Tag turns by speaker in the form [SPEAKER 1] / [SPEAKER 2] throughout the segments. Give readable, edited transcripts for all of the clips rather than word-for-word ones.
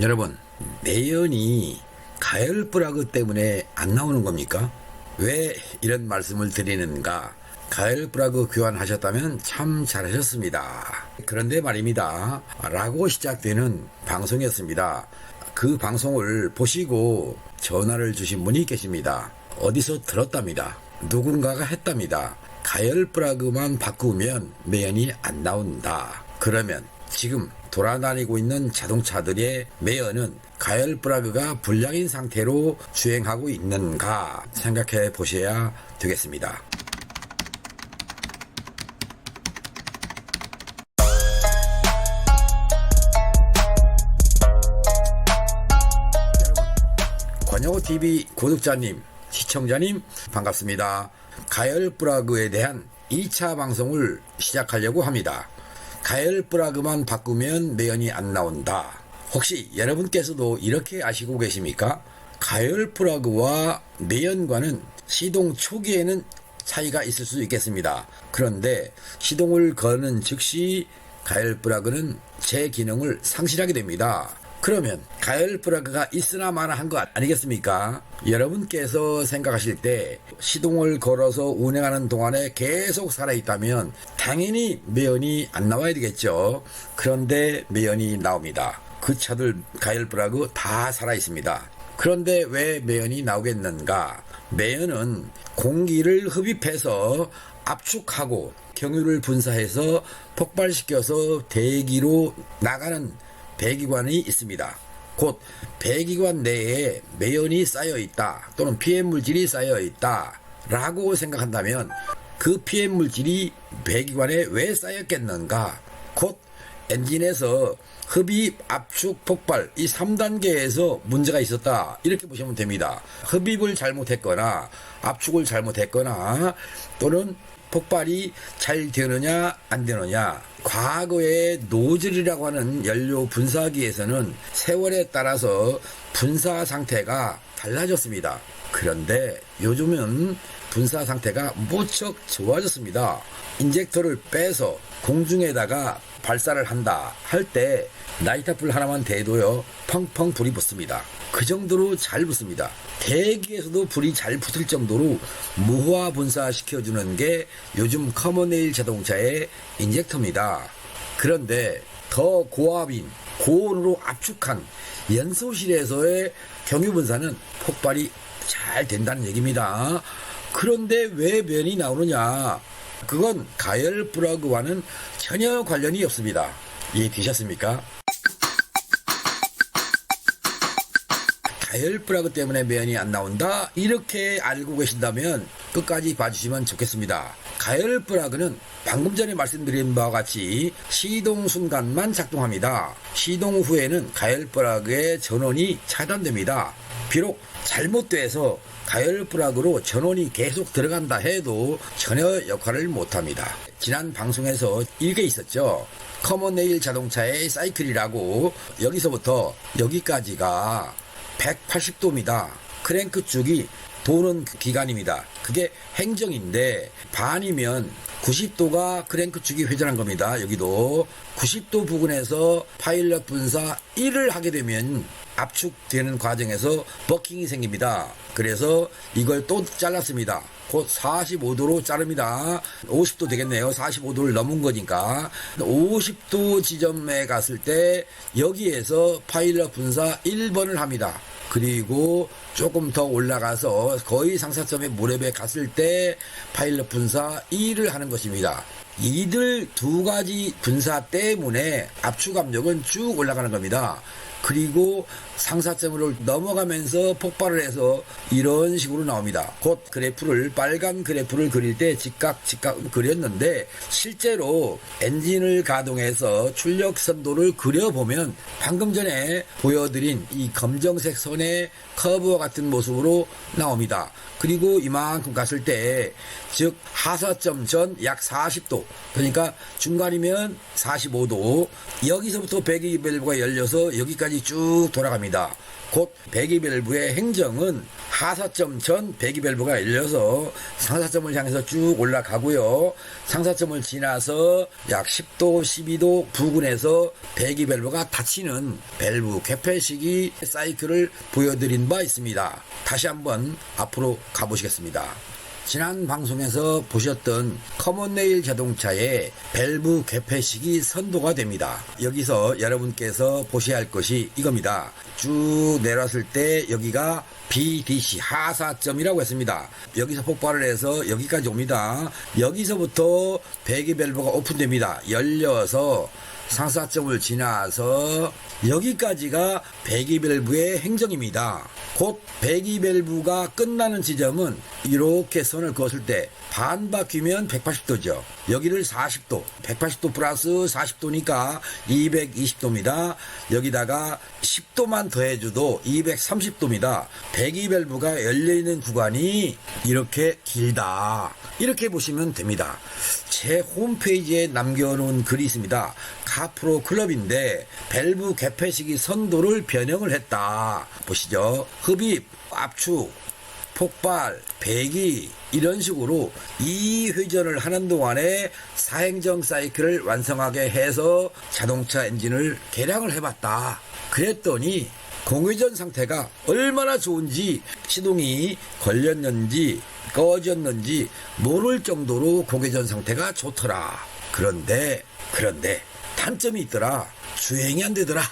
[SPEAKER 1] 여러분, 매연이 가열 브라그 때문에 안 나오는 겁니까? 왜 이런 말씀을 드리는가? 가열 브라그 교환하셨다면 참 잘하셨습니다. 그런데 말입니다. 라고 시작되는 방송이었습니다. 그 방송을 보시고 전화를 주신 분이 계십니다. 어디서 들었답니다. 누군가가 했답니다. 가열 브라그만 바꾸면 매연이 안 나온다. 그러면 지금 돌아다니고 있는 자동차들의 매연은 가열 브라그가 불량인 상태로 주행하고 있는가 생각해 보셔야 되겠습니다. 권영호TV 구독자님, 시청자님 반갑습니다. 가열 브라그에 대한 2차 방송을 시작하려고 합니다. 가열 브라그만 바꾸면 매연이 안 나온다. 혹시 여러분께서도 이렇게 아시고 계십니까? 가열 브라그와 매연과는 시동 초기에는 차이가 있을 수 있겠습니다. 그런데 시동을 거는 즉시 가열 브라그는 제 기능을 상실하게 됩니다. 그러면 가열 브라그가 있으나 마나 한 것 아니겠습니까? 여러분께서 생각하실 때 시동을 걸어서 운행하는 동안에 계속 살아있다면 당연히 매연이 안 나와야 되겠죠. 그런데 매연이 나옵니다. 그 차들 가열 브라그 다 살아있습니다. 그런데 왜 매연이 나오겠는가? 매연은 공기를 흡입해서 압축하고 경유를 분사해서 폭발시켜서 대기로 나가는 배기관이 있습니다. 곧 배기관 내에 매연이 쌓여있다 또는 피해물질이 쌓여있다 라고 생각한다면 그 피해물질이 배기관에 왜 쌓였겠는가? 곧 엔진에서 흡입, 압축, 폭발 이 3단계에서 문제가 있었다 이렇게 보시면 됩니다. 흡입을 잘못했거나 압축을 잘못했거나 또는 폭발이 잘 되느냐 안 되느냐. 과거의 노즐이라고 하는 연료 분사기에서는 세월에 따라서 분사 상태가 달라졌습니다. 그런데 요즘은 분사 상태가 무척 좋아졌습니다. 인젝터를 빼서 공중에다가 발사를 한다 할 때 라이터풀 하나만 대도요 펑펑 불이 붙습니다. 그 정도로 잘 붙습니다. 대기에서도 불이 잘 붙을 정도로 무호화 분사시켜주는 게 요즘 커먼레일 자동차의 인젝터입니다. 그런데 더 고압인 고온으로 압축한 연소실에서의 경유 분사는 폭발이 잘 된다는 얘기입니다. 그런데 왜 매연이 나오느냐? 그건 가열 브라그와는 전혀 관련이 없습니다. 이해되셨습니까? 가열 브라그 때문에 매연이 안 나온다? 이렇게 알고 계신다면 끝까지 봐주시면 좋겠습니다. 가열 브라그는 방금 전에 말씀드린 바와 같이 시동 순간만 작동합니다. 시동 후에는 가열 브라그의 전원이 차단됩니다. 비록 잘못돼서 가열 브라그로 전원이 계속 들어간다 해도 전혀 역할을 못합니다. 지난 방송에서 이게 있었죠. 커먼레일 자동차의 사이클이라고 여기서부터 여기까지가 180도입니다. 크랭크 쭉이 도는 기간입니다. 그게 행정인데 반이면 90도가 크랭크 축이 회전한 겁니다. 여기도 90도 부근에서 파일럿 분사 1을 하게 되면 압축되는 과정에서 버킹이 생깁니다. 그래서 이걸 또 잘랐습니다. 곧 45도로 자릅니다. 50도 되겠네요. 45도를 넘은 거니까 50도 지점에 갔을 때 여기에서 파일럿 분사 1번을 합니다. 그리고 조금 더 올라가서 거의 상사점의 무렵에 갔을 때 파일럿 분사 2를 하는 것입니다. 이들 두 가지 분사 때문에 압축 압력은 쭉 올라가는 겁니다. 그리고 상사점으로 넘어가면서 폭발을 해서 이런 식으로 나옵니다. 곧 그래프를 빨간 그래프를 그릴 때 직각 그렸는데 실제로 엔진을 가동해서 출력 선도를 그려보면 방금 전에 보여드린 이 검정색 선의 커브와 같은 모습으로 나옵니다. 그리고 이만큼 갔을 때 즉 하사점 전 약 40도 그러니까 중간이면 45도 여기서부터 배기 밸브가 열려서 여기까지 여기까지 쭉 돌아갑니다. 곧 배기밸브의 행정은 하사점 전 배기밸브가 열려서 상사점을 향해서 쭉 올라가고요. 상사점을 지나서 약 10도, 12도 부근에서 배기밸브가 닫히는 밸브 개폐시기 사이클을 보여드린 바 있습니다. 다시 한번 앞으로 가보시겠습니다. 지난 방송에서 보셨던 커먼네일 자동차의 밸브 개폐식이 선도가 됩니다. 여기서 여러분께서 보셔야 할 것이 이겁니다. 쭉 내려왔을 때 여기가 BDC 하사점이라고 했습니다. 여기서 폭발을 해서 여기까지 옵니다. 여기서부터 배기 밸브가 오픈됩니다. 열려서 상사점을 지나서 여기까지가 배기밸브의 행정입니다. 곧 배기밸브가 끝나는 지점은 이렇게 선을 그었을 때 반 바퀴면 180도죠. 여기를 40도, 180도 플러스 40도니까 220도입니다. 여기다가 10도만 더해줘도 230도입니다. 배기밸브가 열려있는 구간이 이렇게 길다. 이렇게 보시면 됩니다. 제 홈페이지에 남겨놓은 글이 있습니다. 카프로 클럽인데 밸브 개폐식이 선도를 변형을 했다. 보시죠. 흡입, 압축, 폭발, 배기 이런 식으로 2회전을 하는 동안에 사행정 사이클을 완성하게 해서 자동차 엔진을 개량을 해봤다. 그랬더니 공회전 상태가 얼마나 좋은지 시동이 걸렸는지 꺼졌는지 모를 정도로 공회전 상태가 좋더라. 그런데 단점이 있더라. 주행이 안 되더라.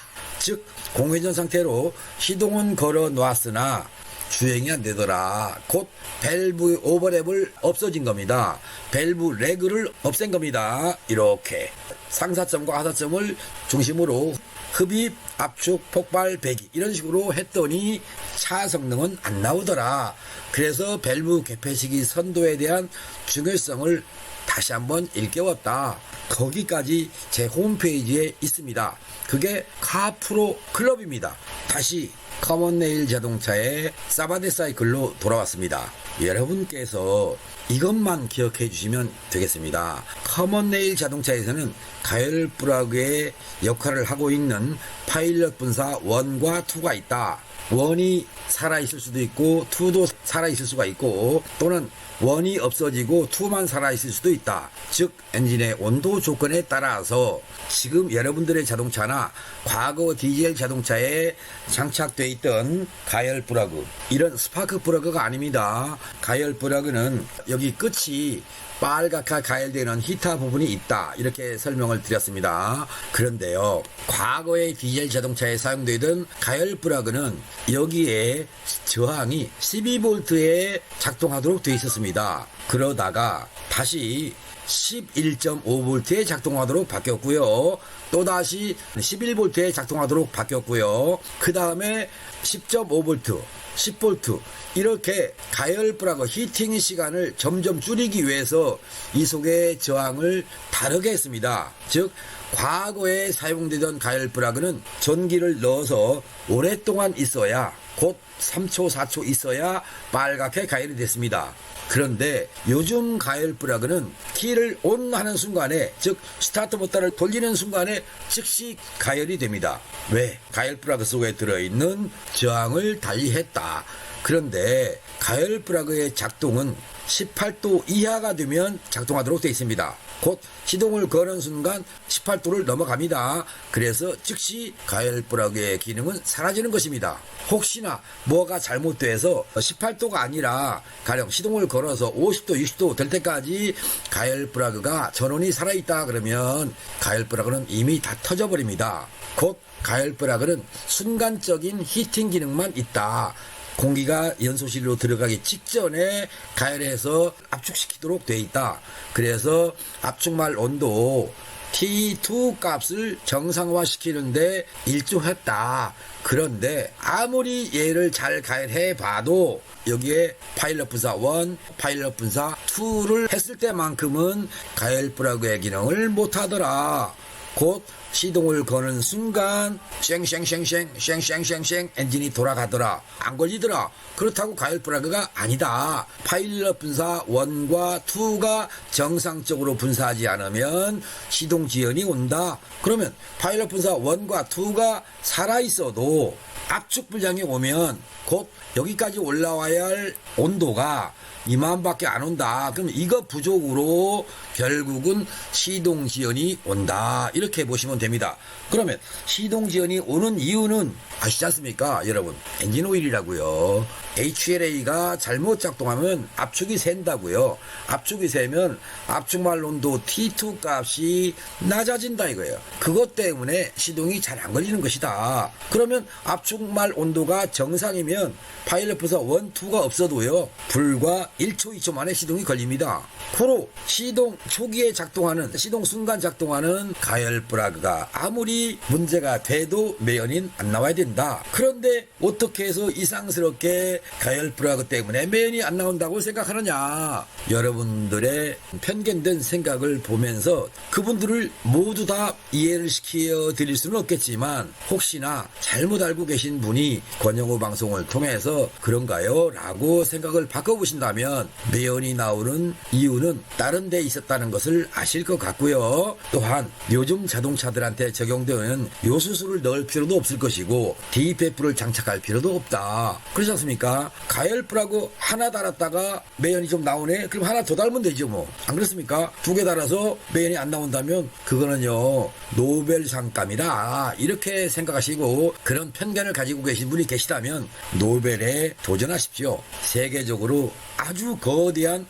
[SPEAKER 1] 즉 공회전 상태로 시동은 걸어 놓았으나 주행이 안 되더라. 곧 밸브 오버랩을 없어진 겁니다. 밸브 레그를 없앤 겁니다. 이렇게 상사점과 하사점을 중심으로 흡입, 압축, 폭발, 배기 이런 식으로 했더니 차 성능은 안 나오더라. 그래서 밸브 개폐식이 선도에 대한 중요성을 다시 한번 일깨웠다. 거기까지 제 홈페이지에 있습니다. 그게 카프로 클럽입니다. 다시 커먼네일 자동차의 사바데 사이클로 돌아왔습니다. 여러분께서 이것만 기억해 주시면 되겠습니다. 커먼네일 자동차에서는 가열 플러그의 역할을 하고 있는 파일럿 분사 1과 2가 있다. 1이 살아있을 수도 있고 2도 살아있을 수가 있고 또는 1이 없어지고 2만 살아있을 수도 있다. 즉 엔진의 온도 조건에 따라서 지금 여러분들의 자동차나 과거 디젤 자동차에 장착되어 있던 가열 플러그, 이런 스파크 플러그가 아닙니다. 가열 플러그는 여기 끝이 빨갛게 가열되는 히터 부분이 있다. 이렇게 설명을 드렸습니다. 그런데요, 과거의 디젤 자동차에 사용되던 가열 플러그는 여기에 저항이 12V에 작동하도록 되어 있었습니다. 그러다가 다시 11.5V에 작동하도록 바뀌었고요. 또다시 11V에 작동하도록 바뀌었고요. 그 다음에 10.5V, 10V 이렇게 가열 플러그 히팅 시간을 점점 줄이기 위해서 이 속의 저항을 다르게 했습니다. 즉 과거에 사용되던 가열 플러그는 전기를 넣어서 오랫동안 있어야 곧 3초 4초 있어야 빨갛게 가열이 됐습니다. 그런데 요즘 가열 플러그는 키를 온 하는 순간에, 즉 스타트 버튼을 돌리는 순간에 즉시 가열이 됩니다. 왜? 가열 플러그 속에 들어있는 저항을 달리했다. 그런데 가열 플러그의 작동은 18도 이하가 되면 작동하도록 되어 있습니다. 곧 시동을 거는 순간 18도를 넘어갑니다. 그래서 즉시 가열 플러그의 기능은 사라지는 것입니다. 혹시나 뭐가 잘못돼서 18도가 아니라 가령 시동을 걸어서 50도, 60도 될 때까지 가열 플러그가 전원이 살아있다 그러면 가열 플러그는 이미 다 터져버립니다. 곧 가열 플러그는 순간적인 히팅 기능만 있다. 공기가 연소실로 들어가기 직전에 가열해서 압축시키도록 되어 있다. 그래서 압축말 온도 T2 값을 정상화시키는데 일조했다. 그런데 아무리 얘를 잘 가열해 봐도 여기에 파일럿 분사 1, 파일럿 분사 2를 했을 때만큼은 가열 플러그의 기능을 못하더라. 곧 시동을 거는 순간 쉥쉥쉥쉥 엔진이 돌아가더라. 안 걸리더라. 그렇다고 가열 브라그가 아니다. 파일럿 분사 1과 2가 정상적으로 분사하지 않으면 시동 지연이 온다. 그러면 파일럿 분사 1과 2가 살아있어도 압축 불량이 오면 곧 여기까지 올라와야 할 온도가 이만밖에 안 온다. 그럼 이거 부족으로 결국은 시동 지연이 온다. 이렇게 보시면 됩니다. 그러면 시동 지연이 오는 이유는 아시지 않습니까? 여러분, 엔진 오일이라고요. HLA가 잘못 작동하면 압축이 샌다고요. 압축이 세면 압축말 온도 T2 값이 낮아진다 이거예요. 그것 때문에 시동이 잘 안 걸리는 것이다. 그러면 압축말 온도가 정상이면 파일럿 분사 1, 2가 없어도요. 불과 1초, 2초 만에 시동이 걸립니다. 고로 시동 초기에 작동하는, 시동 순간 작동하는 가열 브라그가 아무리 문제가 돼도 매연이 안 나와야 된다. 그런데 어떻게 해서 이상스럽게 가열 브라그 때문에 매연이 안 나온다고 생각하느냐. 여러분들의 편견된 생각을 보면서 그분들을 모두 다 이해를 시켜 드릴 수는 없겠지만 혹시나 잘못 알고 계신 분이 권영호 방송을 통해서 그런가요? 라고 생각을 바꿔보신다면 매연이 나오는 이유는 다른 데 있었다는 것을 아실 것 같고요. 또한 요즘 자동차들한테 적용되는 요수수를 넣을 필요도 없을 것이고 DPF를 장착할 필요도 없다. 그렇지 않습니까? 가열 브라그 하나 달았다가 매연이 좀 나오네? 그럼 하나 더 달면 되죠 뭐. 안 그렇습니까? 2개 달아서 매연이 안 나온다면 그거는요 노벨상감이다. 이렇게 생각하시고 그런 편견을 가지고 계신 분이 계시다면 노벨에 도전하십시오. 세계적으로 아주 거대한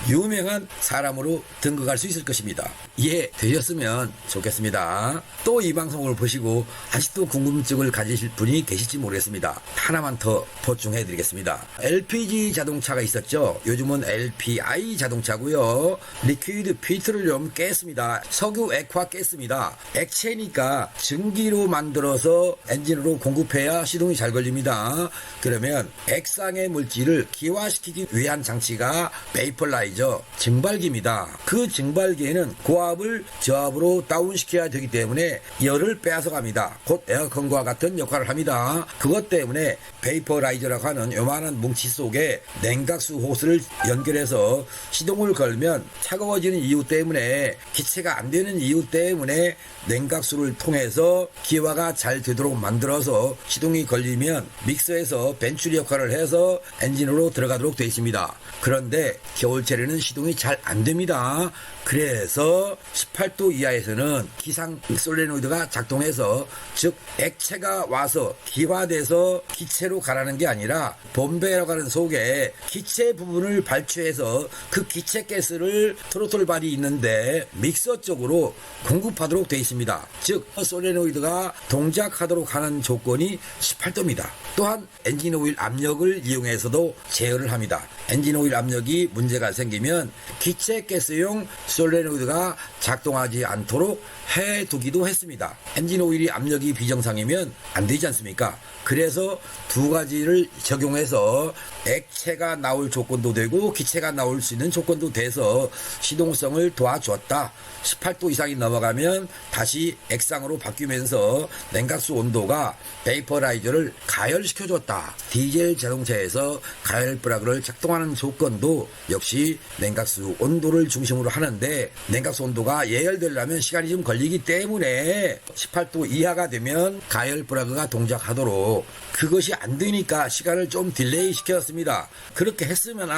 [SPEAKER 1] 유명한 사람으로 등극할 수 있을 것입니다. 이해되셨으면 좋겠습니다. 또 이 방송을 보시고 아직도 궁금증을 가지실 분이 계실지 모르겠습니다. 하나만 더 보충해 드리겠습니다. LPG 자동차가 있었죠. 요즘은 LPI 자동차고요. 리퀴드 피트롤륨 가스입니다. 석유 액화 가스입니다. 액체니까 증기로 만들어서 엔진으로 공급해야 시동이 잘 걸립니다. 그러면 액상의 물질을 기화시키기 위한 장치가 베이퍼라이저 증발기입니다. 그 증발기에는 고압을 저압으로 다운시켜야 되기 때문에 열을 빼앗아 갑니다. 곧 에어컨과 같은 역할을 합니다. 그것 때문에 베이퍼라이저라고 하는 요만한 뭉치 속에 냉각수 호스를 연결해서 시동을 걸면 차가워지는 이유 때문에 기체가 안 되는 이유 때문에 냉각수를 통해서 기화가 잘 되도록 만들어서 시동이 걸리면 믹서에서 벤츄리 역할을 해서 엔진으로 들어가도록 되어 있습니다. 그런데 겨울철에는 시동이 잘 안 됩니다. 그래서 18도 이하에서는 기상 솔레노이드가 작동해서 즉 액체가 와서 기화돼서 기체로 가라는 게 아니라 bombe라고 하는 속에 기체 부분을 발주해서 그 기체 가스를 트로틀 발이 있는데 믹서 쪽으로 공급하도록 되어 있습니다. 즉 솔레노이드가 동작하도록 하는 조건이 18도입니다. 또한 엔진 오일 압력을 이용해서도 제어를 합니다. 엔진 오일 압력이 문제가 생기면 기체 가스용 솔레노이드가 작동하지 않도록 해두기도 했습니다. 엔진 오일이 압력이 비정상이면 안 되지 않습니까? 그래서 두 가지를 적용해서 액체가 나올 조건도 되고 기체가 나올 수 있는 조건도 돼서 시동성을 도와줬다. 18도 이상이 넘어가면 다시 액상으로 바뀌면서 냉각수 온도가 베이퍼라이저를 가열시켜줬다. 디젤 자동차에서 가열 브라그를 작동하는 조건도 역시 냉각수 온도를 중심으로 하는데 냉각수 온도가 예열되려면 시간이 좀 걸리기 때문에 18도 이하가 되면 가열 브라그가 동작하도록 그것이 안 되니까 시간을 좀 딜레이 시켰습니다. 그렇게 했으면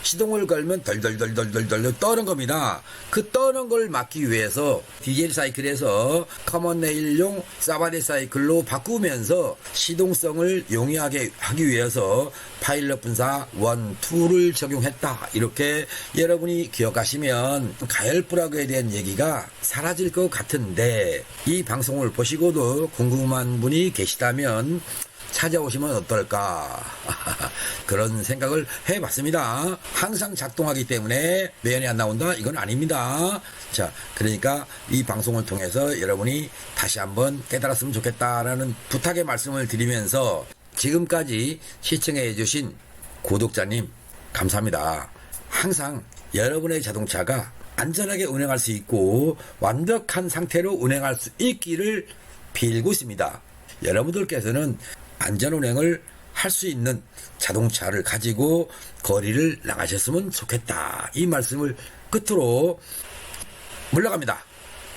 [SPEAKER 1] 시동을 걸면 덜덜덜덜덜덜 떠는 겁니다. 그 떠는 걸 막기 위해서 디젤 사이클에서 커먼 레일용 사바데 사이클로 바꾸면서 시동성을 용이하게 하기 위해서 파일럿 분사 1, 2를 적용했다. 이렇게 여러분이 기억하시면 가열 브라그에 대한 얘기가 사라질 것 같은데 이 방송을 보시고도 궁금한 분이 계시다면 찾아오시면 어떨까 그런 생각을 해봤습니다. 항상 작동하기 때문에 매연이 안 나온다 이건 아닙니다. 자, 그러니까 이 방송을 통해서 여러분이 다시 한번 깨달았으면 좋겠다라는 부탁의 말씀을 드리면서 지금까지 시청해 주신 구독자님 감사합니다. 항상 여러분의 자동차가 안전하게 운행할 수 있고 완벽한 상태로 운행할 수 있기를 빌고 있습니다. 여러분들께서는 안전운행을 할 수 있는 자동차를 가지고 거리를 나가셨으면 좋겠다. 이 말씀을 끝으로 물러갑니다.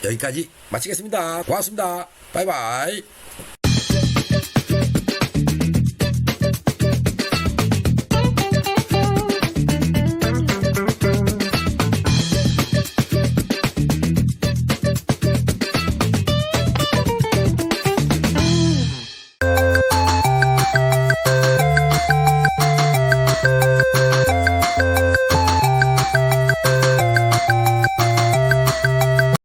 [SPEAKER 1] 여기까지 마치겠습니다. 고맙습니다. 바이바이.